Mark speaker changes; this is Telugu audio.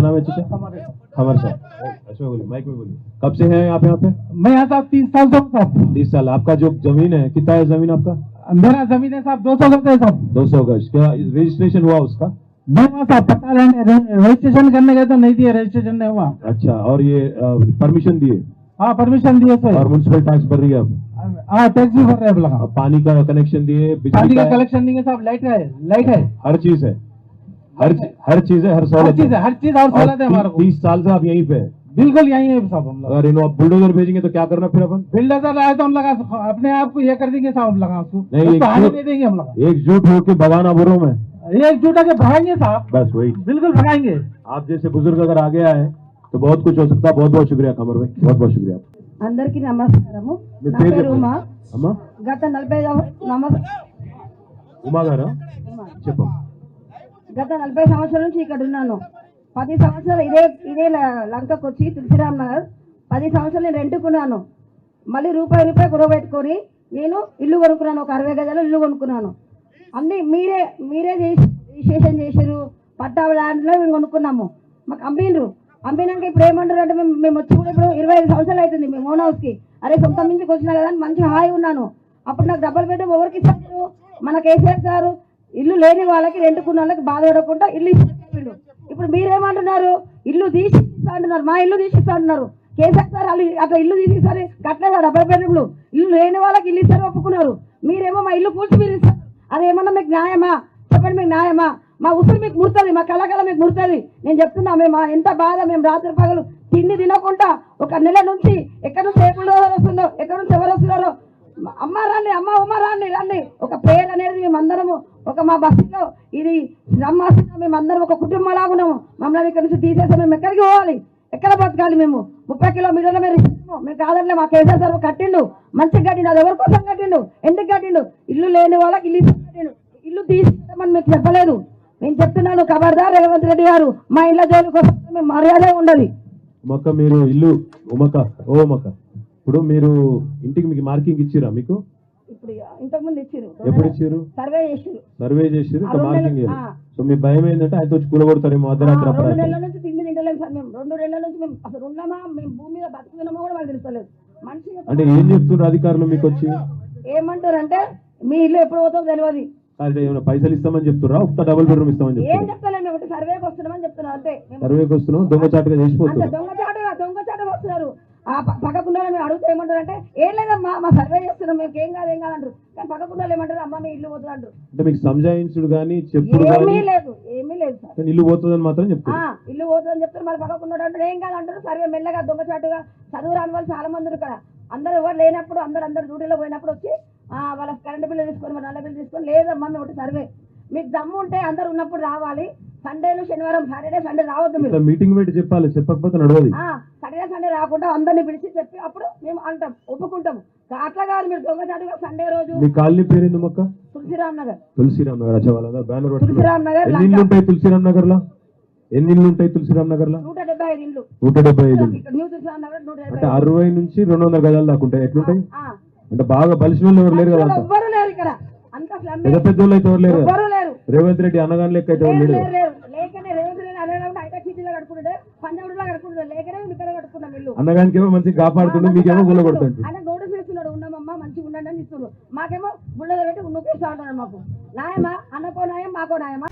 Speaker 1: नाम है चाचा? खबर साहब, अच्छा बोलिए, माइक में बोलिए। कब से हैं आप यहाँ पे?
Speaker 2: मैं यहाँ साहब 30 साल से हूँ साहब।
Speaker 1: 30 साल। आपका जो जमीन है, कितना है जमीन आपका?
Speaker 2: मेरा जमीन है साहब 200 गज है साहब।
Speaker 1: 200 गज। क्या रजिस्ट्रेशन हुआ उसका?
Speaker 2: नहीं हुआ साहब, पता रजिस्ट्रेशन करने गए तो नहीं दिए, रजिस्ट्रेशन नहीं हुआ।
Speaker 1: अच्छा, और ये परमिशन दिए?
Speaker 2: हाँ परमिशन दिए सर।
Speaker 1: और म्यूनसिपल टैक्स भर रही है अब?
Speaker 2: हाँ टैक्स भी भर रहे हैं अब लगा।
Speaker 1: अब पानी का कनेक्शन दिए,
Speaker 2: पानी
Speaker 1: बिजली
Speaker 2: का
Speaker 1: का
Speaker 2: कलेक्शन नहीं है साहब, लाइट है,
Speaker 1: हर चीज है, हर चीज है, हर सहूलत है।
Speaker 2: हर चीज और सहूलत है हमारे को।
Speaker 1: 30 साल से आप यहीं पे हैं?
Speaker 2: बिल्कुल यही है साहब हम लोग।
Speaker 1: अगर इन्हों आप बुलडोजर भेजेंगे तो क्या करना फिर अपन?
Speaker 2: बिल्डर आए तो हम लगा अपने आप को ये कर देंगे साहब, हम लगा उसको
Speaker 1: नहीं,
Speaker 2: आने नहीं देंगे हम लोग।
Speaker 1: एकजुट होकर भगाना बुरों में,
Speaker 2: एकजुट होकर भगाएंगे साहब,
Speaker 1: बस वही।
Speaker 2: बिल्कुल भगाएंगे।
Speaker 1: आप जैसे बुजुर्ग अगर आगे आए तो बहुत कुछ हो सकता है। बहुत बहुत शुक्रिया कमर भाई, बहुत बहुत शुक्रिया।
Speaker 3: అందరికీ నమస్కారము. నా పేరు ఉమా.
Speaker 1: అమ్మా
Speaker 3: గత 40
Speaker 1: ఉమా గారా చెప్పు.
Speaker 3: గత 40 సంవత్సరాల నుంచి ఇక్కడ ఉన్నాను. 10 సంవత్సరాలు ఇదే లంకకు వచ్చి తులసిరామ్ నగర్ 10 సంవత్సరాలు నేను రెంట్కున్నాను. మళ్ళీ రూపాయి కూడబెట్టుకొని నేను ఇల్లు కొనుక్కున్నాను. ఒక 60 గజాలు ఇల్లు కొనుక్కున్నాను. అన్ని మీరే రిజిస్ట్రేషన్ చేసారు. పట్టా ల్యాండ్లో మేము కొనుక్కున్నాము. మాకు అమ్మినాక ఇప్పుడు ఏమంటారు అంటే మేము వచ్చి కూడా ఇప్పుడు 25 సంవత్సరాలు అవుతుంది మేము ఓన్ హౌస్కి. అరే సొంతం నుంచి వచ్చినా కదా అని మంచి హాయి ఉన్నాను. అప్పుడు నాకు డబల్ బెడ్రూమ్ ఎవరికి ఇస్తారు? మన కేసీఆర్ సారు ఇల్లు లేని వాళ్ళకి రెంట్కున్న వాళ్ళకి బాధ పడకుండా ఇల్లు ఇచ్చేసిండు. ఇప్పుడు మీరేమంటున్నారు? ఇల్లు తీసిస్తా అంటున్నారు, మా ఇల్లు తీసిస్తా అంటున్నారు. కేసీఆర్ సార్ వాళ్ళు అట్లా ఇల్లు తీసిస్తారు కట్టలేదా? డబల్ బెడ్రూమ్లు ఇల్లు లేని వాళ్ళకి ఇల్లు ఇస్తారు ఒప్పుకున్నారు. మీరేమో మా ఇల్లు కూర్చి మీరు ఇస్తారు. అదేమన్నా మీకు న్యాయమా? చెప్పండి, మీకు న్యాయమా? మా ఉసురు మీకు ముడుతుంది, మా కళాకళ మీకు ముడుతుంది. నేను చెప్తున్నా, మేము ఎంత బాధ, మేము రాత్రి పగలు తిండి తినకుండా ఒక నెల నుంచి ఎక్కడి నుంచి ఏ బుల్డోజర్ వస్తుందో, ఎక్కడి నుంచి ఎవరు వస్తున్నారో, అమ్మ రండి, అమ్మ ఉమ్మ రండి. ఒక పేరు అనేది మేమందరము ఒక మా బస్సులో ఇది నమ్మాసిన మేమందరం ఒక కుటుంబంలాగా ఉన్నాము. మమ్మల్ని ఇక్కడ నుంచి తీసేస్తే మేము ఎక్కడికి పోవాలి? ఎక్కడ బతకాలి? మేము 30 కిలోమీటర్ల మేము ఇస్తాము. మేము కాదంటే మా కేసీఆర్ సార్ కట్టిండు, మంచిగా కట్టిండు. అది ఎవరి కోసం కట్టిండు? ఎందుకు కట్టిండు? ఇల్లు లేని వాళ్ళకి ఇల్లు కట్టిండు. ఇల్లు తీసేస్తామని మీకు చెప్పలేదు. నేను చెప్తున్నాను, ఖబర్దార్ రేవంత్ రెడ్డి గారు, మా ఇళ్ళ జోలికి వస్తే మేము మర్యాద ఉండాలి.
Speaker 1: ఉమక్క మీరు ఇల్లు ఉమక్క ఇప్పుడు మీరు ఇంటికి మీకు మార్కింగ్ ఇచ్చిరా? మీకు
Speaker 3: ఇప్పుడు ఇంతకుముందు ఇచ్చారు.
Speaker 1: ఎప్పుడు ఇచ్చారు? సర్వే చేసిరు మార్కింగ్. సో మీ భయం ఏంటంటే ఆయన వచ్చి కూలగొడతారేమో అర్ధరాత్రి?
Speaker 3: 2 నెలల నుంచి తిండి తింటలేము సార్. మేము 2 నెలల నుంచి మేము అసలు ఉన్నామా, మేము భూమి మీద బతుకుతున్నామో కూడా మాకు తెలుస్తలేదు. మనిషి
Speaker 1: అంటే ఏం చెప్తున్నారు అధికారులు మీకు వచ్చి?
Speaker 3: ఏమంటారు అంటే మీ ఇల్లు ఎప్పుడు పోతుందో తెలియదు.
Speaker 1: ఏమైనా పైసలు ఇస్తామని చెప్తురా? ఒక డబుల్ బెడ్రూమ్ ఇస్తామని చెప్తారు.
Speaker 3: ఏం చెప్తలేము, మేము సర్వేకి వస్తున్నామని చెప్తున్నాం అంతే.
Speaker 1: సర్వేకి వస్తున్నాం, దొంగచాటుగా చేసిపోతున్నారు.
Speaker 3: దొంగచాటుగా వస్తున్నారు. ఆ పక్కకున్న మేము అడుగుతా ఏమంటారు అంటే ఏం లేదమ్మా మా సర్వే చేస్తున్నాం, మేము ఏం కాదంటారు. కానీ పక్కకున్న ఏమంటారు, అమ్మ మీ ఇల్లు పోతుంది అంటారు.
Speaker 1: అంటే మీకు సంజాయించుడు కానీ చెప్పుడు
Speaker 3: ఏమీ లేదు సార్.
Speaker 1: ఇల్లు పోతుందని మాత్రం చెప్తారు.
Speaker 3: ఇల్లు పోతుందని చెప్తారు. మరి పక్కకున్నాడు అంటే ఏం కాదంటారు. సర్వే మెల్లగా దొంగచాటుగా చదువు రాని వాళ్ళు చాలా మంది ఇక్కడ. అందరూ ఎవరు లేనప్పుడు అందరు డ్యూటీలో పోయినప్పుడు వచ్చి వాళ్ళ కరెంట్ బిల్లు తీసుకొని, మరి నల్ల బిల్లు తీసుకొని, లేదమ్మా మేము ఒకటి సర్వే. మీకు దమ్ము ఉంటే అందరు ఉన్నప్పుడు రావాలి. సండేలు శనివారం సాటర్డే సండే రావద్దు. మీరు
Speaker 1: మీటింగ్ పెట్టి చెప్పాలి, చెప్పకపోతే నడవదు.
Speaker 3: సాటర్డే సండే రాకుండా అందరిని పిలిచి చెప్పి అప్పుడు మేము అంటాం, ఒప్పుకుంటాం. అట్లా కాదు మీరు దొంగచాటుగా సండే రోజు.
Speaker 1: మీ కాలనీ పేరు ఏంది మొక్క?
Speaker 3: తులసిరామ్ నగర్.
Speaker 1: బ్యానర్
Speaker 3: తులసిరామ్ నగర్.
Speaker 1: ఎన్ని ఇల్లు ఉంటాయి తులసిరామ్ నగర్ లో? ఎన్ని ఇల్లు ఉంటాయి తులసిరామ్ నగర్ లో?
Speaker 3: 175 ఇల్లు.
Speaker 1: 175
Speaker 3: న్యూ తులసిరామ్ నగర్ 175.
Speaker 1: అంటే 60 నుంచి 200 గజాలు దాకా ఉంటాయి. ఎట్లుంటాయి అంటే బాగా బలిసిన వాళ్ళు ఎవరు లేరు కదా?
Speaker 3: ఎవ్వరు లేరు ఇక్కడ. అంత
Speaker 1: పెద్ద పెద్ద వాళ్ళు అయితే ఎవరు లేరు.
Speaker 3: ఎవరు లేరు.
Speaker 1: రేవంత్ రెడ్డి అనగానే లెక్క అయితే ఎవరు లేరు.
Speaker 3: లేకనే రేవంత్ రెడ్డి అనగానే హైటెక్ సిటీలో కట్టుకుంటే, పంజాబ్లో కట్టుకుంటే, లేకనే ఇక్కడ కట్టుకున్నాం ఇల్లు.
Speaker 1: అన్నగానికి ఏమో మంచిగా కాపాడుతుండే, మీకేమో గుల్ల కొడుతుంది.
Speaker 3: ఆయన నోటీస్ చేస్తున్నాడు, ఉన్నామమ్మా మంచిగా ఉండండి అని ఇస్తున్నాడు. మాకేమో బుల్లగా పెట్టి నొప్పిస్తా ఉంటున్నాడు. మాకు న్యాయమా? అన్నకో న్యాయం, మాకో న్యాయమా?